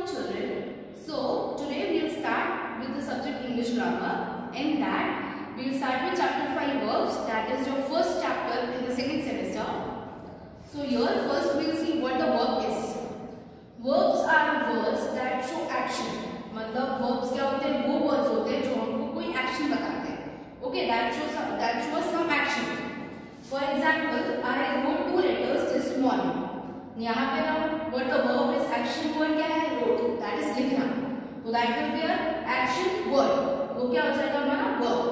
morning, children. So today we will start with the subject English grammar. In that we will start with chapter 5 verbs. That is your first chapter in the second semester. So here first we will see what the verb is. Verbs are words that show action. मतलब verbs क्या होते हैं? वो words होते हैं जो हमको कोई action बताते हैं. Okay, that shows some action. For example, I wrote 2 letters this morning. यहाँ पे ना what the verb is action word क्या है? wrote, that is लिखना. तो that will be an action word. वो क्या हो जाएगा हमारा verb.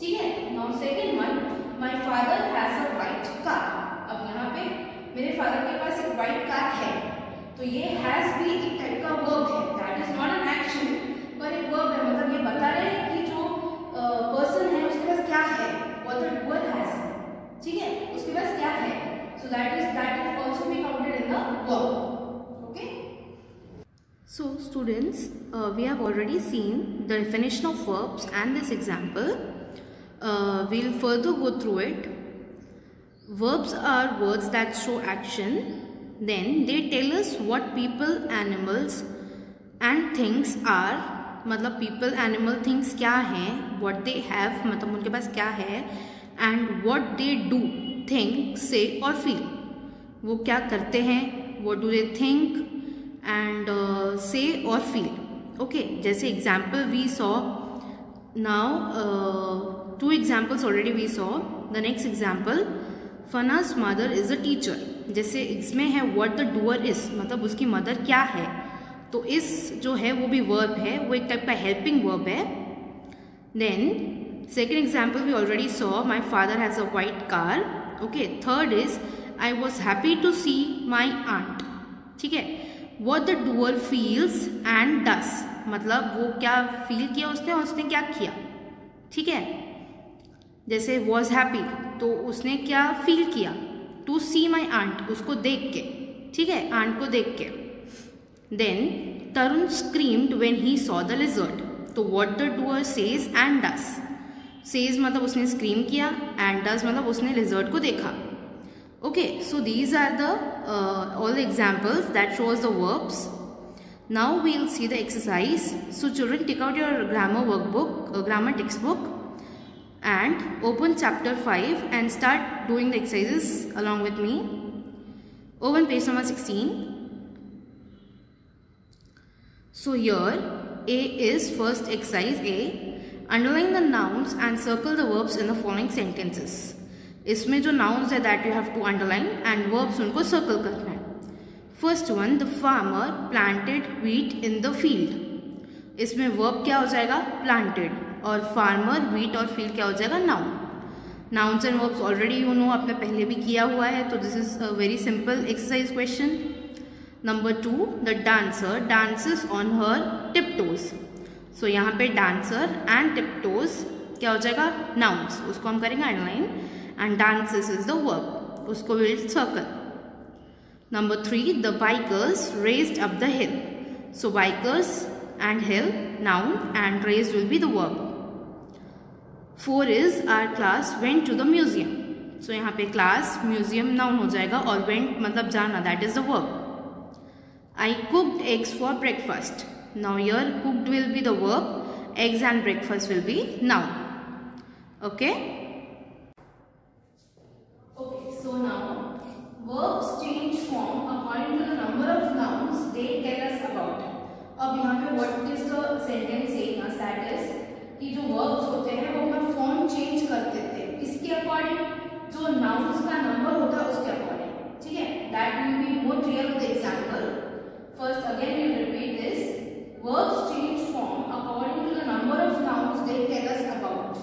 ठीक है? Now second one, my father has a white car. अब यहाँ पे मेरे father के पास एक white car है. तो ये has भी एक टाइप का verb है. That is not an action, पर एक verb है. मतलब ये बता रहे हैं कि जो person है उसके पास क्या है. What the doer has. ठीक है? उसके पास क्या है. So that will also be counted in the verb. Okay. So students, we have already seen the definition of verbs and this example. We'll further go through it. Verbs are words that show action. Then they tell us what people, animals and things are. मतलब people, animal, things क्या हैं, what they have, मतलब उनके पास क्या है, and what they do, think, say और feel. वो क्या करते हैं, what do they think and say और feel. Okay, जैसे example we saw now, 2 examples already we saw. The next example, Fana's mother is a teacher. जैसे इसमें है what the doer is, मतलब उसकी mother क्या है. तो इस जो है वो भी verb है, वो एक टाइप का helping verb है. Then second example we already saw, my father has a white car. Okay, third is I was happy to see my aunt. ठीक है, what the doer feels and does, मतलब वो क्या feel किया उसने और उसने क्या किया. ठीक है, जैसे was happy तो उसने क्या feel किया, to see my aunt, उसको देख के. ठीक है, aunt को देख के. Then Tarun screamed when he saw the lizard. तो what the doer says and does. Says मतलब उसने scream किया and does मतलब उसने lizard को देखा. Okay, so these are the all the examples that shows the verbs. Now we will see the exercise. So children, take out your grammar workbook, grammar textbook and open chapter 5 and start doing the exercises along with me. Open page number 16. So here A is first exercise A. Underline the nouns and circle the verbs in the following sentences. इसमें जो nouns है that you have to underline and verbs उनको circle करना है. First one, the farmer planted wheat in the field. इसमें verb क्या हो जाएगा, planted, और farmer, wheat और field क्या हो जाएगा, noun. Nouns and verbs already you know, आपने पहले भी किया हुआ है, तो this is a very simple exercise question. Number 2, the dancer dances on her tiptoes. So यहाँ पे dancer and tiptoes क्या हो जाएगा, nouns, उसको हम करेंगे underline and dances is the verb, उसको we'll circle. Number 3, the bikers raced up the hill. So bikers and hill noun and raced will be the verb. 4 is our class went to the museum. So यहाँ पे class museum noun हो जाएगा और went मतलब जाना, that is the verb. I cooked eggs for breakfast. Now here cooked will be the verb, eggs and breakfast will be noun. Okay. Okay, so now verbs change form according to the number of nouns they tell us about. अब यहाँ पे what is the sentence saying us, that is कि जो verbs होते हैं वो अपना form change कर देते हैं. इसके according जो nouns का number होता है उसके according. ठीक है, that will be more clear with the example. First again we will repeat this. Verbs change form according to the number of nouns they tell us about.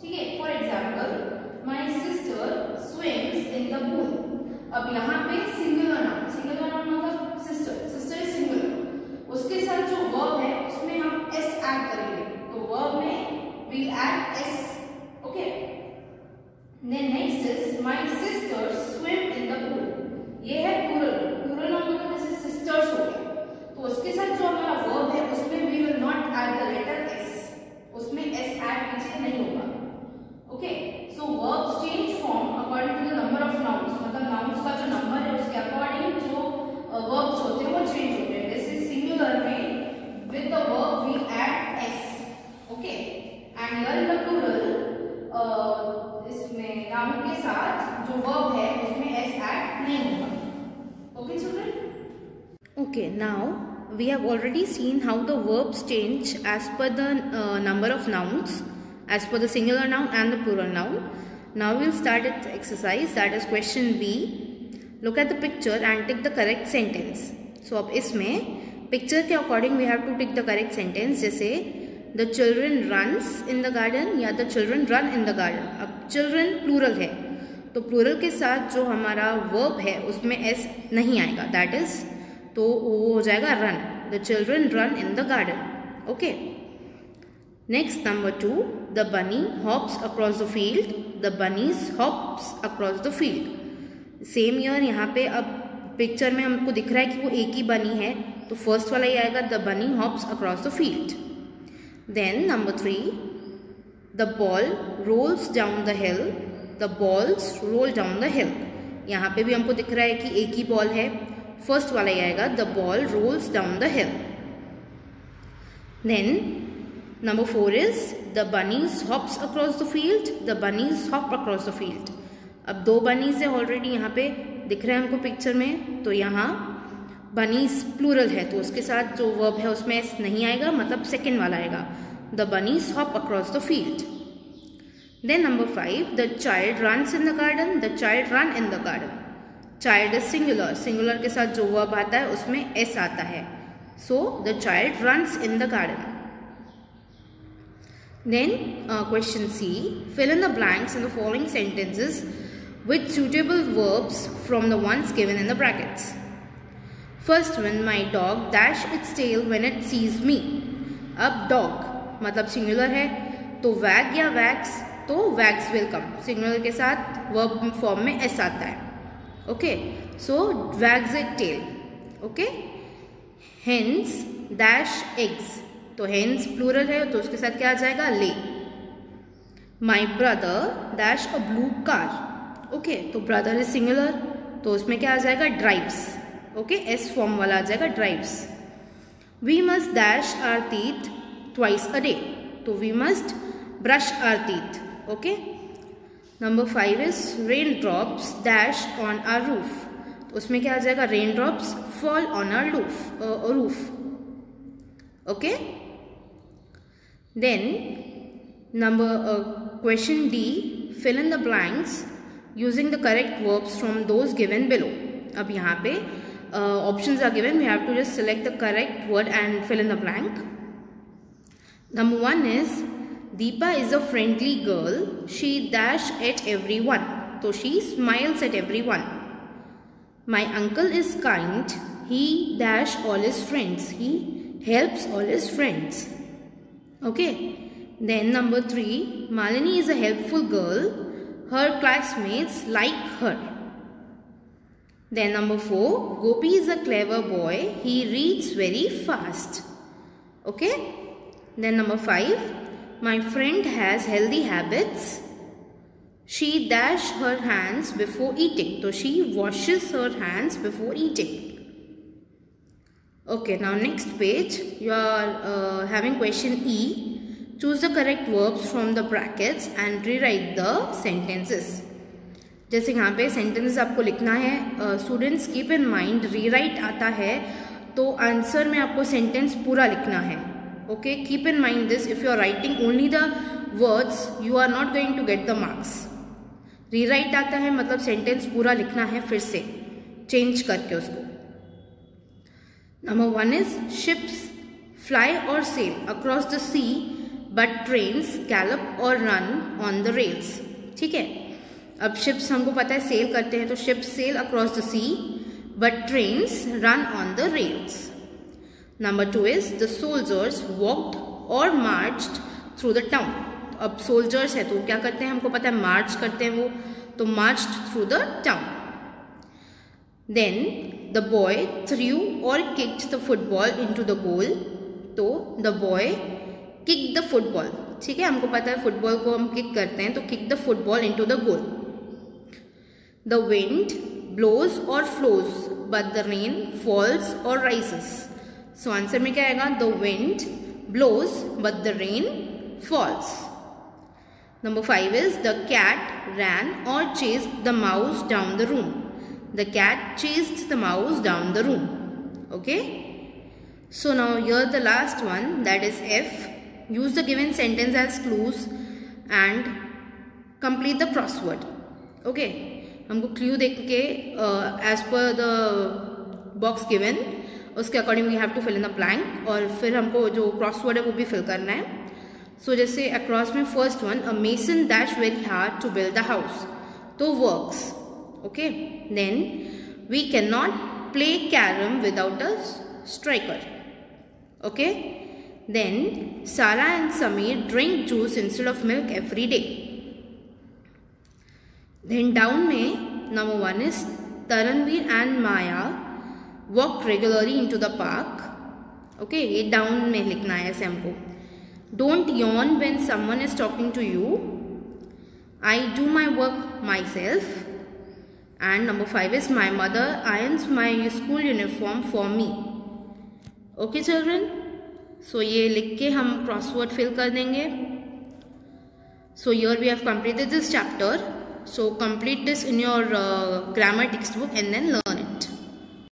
ठीक है, for example, my sister swims in the pool. अब यहाँ पे singular noun मतलब sister is singular. उसके साथ जो verb है उसमें हम s add करेंगे. तो verb में we add s. Okay. Then next is my sisters swim in the pool. ये है plural noun मतलब जैसे sisters हो गया. तो उसके साथ जो हमारा verb है उसमें we will not add the letter s. उसमें s add पीछे नहीं होगा. Okay, so verbs change form according to the number of nouns. मतलब nouns का जो number है उसके according Okay, now we have already seen how the verbs change as per the number of nouns, as per the singular noun and the plural noun. Now we'll start its exercise, that is question B. Look at the picture and take the correct sentence. So अब इसमें picture के according we have to take the correct sentence. जैसे the children runs in the garden या the children run in the garden. अब children plural है तो plural के साथ जो हमारा verb है उसमें s नहीं आएगा, that is तो वो हो जाएगा run. The children run in the garden. Okay. Next, number 2. The bunny hops across the field. The bunnies hops across the field. Same here यहाँ पे अब पिक्चर में हमको दिख रहा है कि वो एक ही बनी है तो फर्स्ट वाला ही आएगा the bunny hops across the field. Then number 3. The ball rolls down the hill. The balls roll down the hill. यहाँ पे भी हमको दिख रहा है कि एक ही बॉल है, फर्स्ट वाला ही आएगा the ball rolls down the hill. Then number 4 is the bunnies hops across the field. The bunnies hop across the field. अब दो bunnies है ऑलरेडी यहाँ पे दिख रहे हैं हमको पिक्चर में, तो यहाँ bunnies प्लूरल है तो उसके साथ जो verb है उसमें s नहीं आएगा, मतलब सेकेंड वाला आएगा the bunnies hop across the field. Then number 5, the child runs in the garden. The child run in the garden. Child is singular. Singular के साथ जो verb आता है उसमें s आता है. So the child runs in the garden. Then question C. Fill in the blanks in the following sentences with suitable verbs from the ones given in the brackets. First one, my dog dash its tail when it sees me. अब dog मतलब singular है तो wag या wags तो wags will come. Singular के साथ verb form में s आता है. Okay, so wags its tail. Okay, hens dash eggs तो hens plural है तो उसके साथ क्या आ जाएगा lay. My brother dash a blue car. Okay, तो brother is singular तो उसमें क्या आ जाएगा drives. Okay, s form वाला आ जाएगा drives. We must dash our teeth twice a day तो we must brush our teeth. Okay. Number 5 is raindrops dash on our roof. तो उसमें क्या आ जाएगा raindrops fall on our roof. Okay. Then number question D, fill in the blanks using the correct verbs from those given below. अब यहाँ पे options are given. We have to just select the correct word and fill in the blank. Number 1 is Deepa is a friendly girl. She dash at everyone. So she smiles at everyone. My uncle is kind. He dash all his friends. He helps all his friends. Okay. Then number 3. Malini is a helpful girl. Her classmates like her. Then number 4. Gopi is a clever boy. He reads very fast. Okay. Then number 5. My friend has healthy habits. She dash her hands before eating. So she washes her hands before eating. Okay, now next page you are having question E. Choose the correct verbs from the brackets and rewrite the sentences. जैसे यहाँ पे sentences आपको लिखना है. Students keep in mind rewrite आता है तो answer में आपको sentence पूरा लिखना है. Okay, keep in mind this. If you are writing only the words, you are not going to get the marks. Rewrite आता है मतलब sentence पूरा लिखना है फिर से change करके उसको. Number 1 is ships fly or sail across the sea, but trains gallop or run on the rails. ठीक है. अब ships हमको पता है sail करते हैं तो ships sail across the sea, but trains run on the rails. Number 2 is the soldiers walked or marched through the town. अब soldiers है तो क्या करते हैं हमको पता है march करते हैं वो तो marched through the town. Then the boy threw or kicked the football into the goal. तो the boy kicked the football. ठीक है, हमको पता है फुटबॉल को हम किक करते हैं तो kick the football into the goal. The wind blows or flows but the rain falls or rises. So answer में क्या आएगा? The wind blows but the rain falls. Number 5 is the cat ran or chased the mouse down the room. The cat chased the mouse down the room. Okay. So now here the last one, that is F. Use the given sentence as clues and complete the crossword. Okay. हमको clue देख के as per the box given उसके according we have to fill in the blank, और फिर हमको जो crossword है वो भी फिल करना है. सो जैसे अक्रॉस में first one, a mason dash very hard to build the house, तो works. Okay. Then we can not play carrom without a striker. Okay. Then Sara and Sameer drink juice instead of milk every day. Then down में number one is Taranveer and Maya walk regularly into the park. Okay, ये down में लिखना है ऐसे हमको. Don't yawn when someone is talking to you. I do my work myself. And number 5 is my mother irons my school uniform for me. Okay children, so ये लिख के हम crossword fill कर देंगे. So here we have completed this chapter. So complete this in your grammar textbook and then learn it.